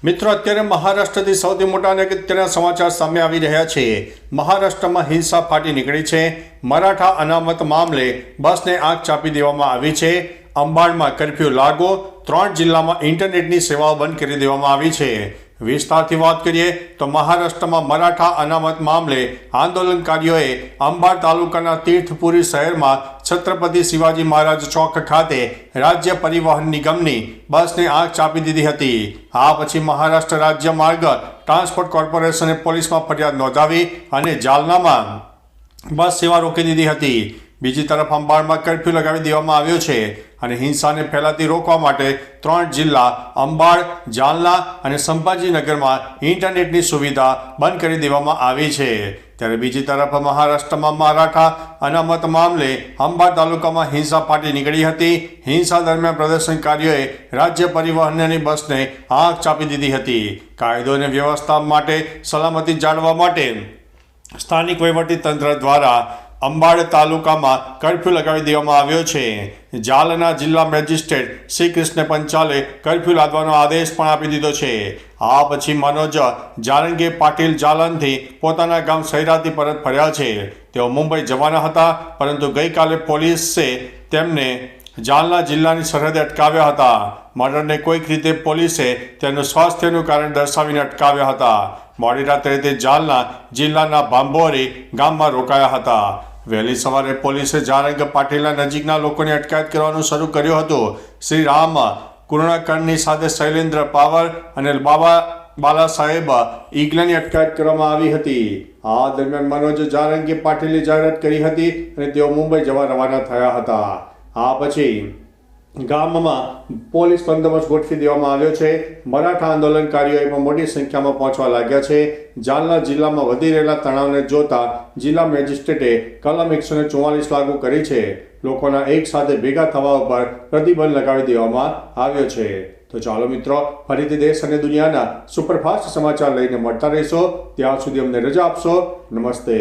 મિત્રો, અત્યારે મહારાષ્ટ્રથી સૌથી મોટા અને અગત્યના સમાચાર સામે આવી રહ્યા છે। મહારાષ્ટ્રમાં હિંસા ફાટી નીકળી છે। મરાઠા અનામત મામલે બસને આગ ચાંપી દેવામાં આવી છે। અંબાડમાં કર્ફ્યુ લાગુ, 3 જિલ્લામાં ઇન્ટરનેટની સેવાઓ બંધ કરી દેવામાં આવી છે। વિસ્તારથી વાત કરીએ તો મહારાષ્ટ્રમાં મરાઠા અનામત મામલે આંદોલનકારીઓએ અંબાડ તાલુકાના તીર્થપુરી શહેરમાં છત્રપતિ શિવાજી મહારાજ ચોક ખાતે રાજ્ય પરિવહન નિગમની બસને આગ ચાંપી દીધી હતી। આ પછી મહારાષ્ટ્ર રાજ્ય માર્ગ ટ્રાન્સપોર્ટ કોર્પોરેશને પોલીસમાં ફરિયાદ નોંધાવી અને જાલનામાં બસ સેવા રોકી દીધી હતી। બીજી તરફ અંબાડમાં કર્ફ્યુ લગાવી દેવામાં આવ્યો છે અને હિંસાને ફેલાતી રોકવા માટે 3 જિલ્લા અંબાડ, જાલના અને સંભાજીનગરમાં ઇન્ટરનેટની સુવિધા બંધ કરી દેવામાં આવી છે। ત્યારે બીજી તરફ મહારાષ્ટ્રમાં મરાઠા અનામત મામલે અંબાડ તાલુકામાં હિંસા ફાટી નીકળી હતી। હિંસા દરમિયાન પ્રદર્શનકારીઓએ રાજ્ય પરિવહનની બસને આગ ચાંપી દીધી હતી। કાયદો અને વ્યવસ્થા માટે સલામતી જાળવવા માટે સ્થાનિક વહીવટીતંત્ર દ્વારા અંબાડ તાલુકામાં કર્ફ્યુ લગાવી દેવામાં આવ્યો છે। જાલના જિલ્લા મેજિસ્ટ્રેટ શ્રી કૃષ્ણ પંચાલે કર્ફ્યુ લાદવાનો આદેશ પણ આપી દીધો છે। આ પછી મનોજ જારંગે પાટીલ જાલનથી પોતાના ગામ સૈરાથી પરત ફર્યા છે। તેઓ મુંબઈ જવાના હતા, પરંતુ ગઈકાલે પોલીસે તેમને જાલના જિલ્લાની સરહદે અટકાવ્યા હતા। મર્ડરને કોઈક રીતે પોલીસે તેનું સ્વાસ્થ્યનું કારણ દર્શાવીને અટકાવ્યા હતા। મોડી રાત્રે તે જાલના જિલ્લાના ભાંભોરી ગામમાં રોકાયા હતા। વહેલી સવારે પોલીસે જારંગ પાટીલના નજીકના લોકોની અટકાયત કરવાનું શરૂ કર્યું હતું। શ્રી રામ કુર્ણકરની સાથે શૈલેન્દ્ર પાવર અને બાલા સાહેબ ઈગલાની અટકાયત કરવામાં આવી હતી। આ દરમિયાન મનોજ જારંગે પાટીલે જાહેરાત કરી હતી અને તેઓ મુંબઈ જવા રવાના થયા હતા। આ પછી ગામમાં પોલીસ બંદોબસ્ત ગોઠવી દેવામાં આવ્યો છે। મરાઠા આંદોલનકારીઓ એમાં મોટી સંખ્યામાં પહોંચવા લાગ્યા છે। જાલના જિલ્લામાં વધી રહેલા તણાવને જોતા જિલ્લા મેજિસ્ટ્રેટે કલમ 144 લાગુ કરી છે। લોકોના એક સાથે ભેગા થવા ઉપર પ્રતિબંધ લગાવી દેવામાં આવ્યો છે। તો ચાલો મિત્રો, ફરીથી દેશ અને દુનિયાના સુપરફાસ્ટ સમાચાર લઈને મળતા રહીશો। ત્યાં સુધી અમને રજા આપશો। નમસ્તે।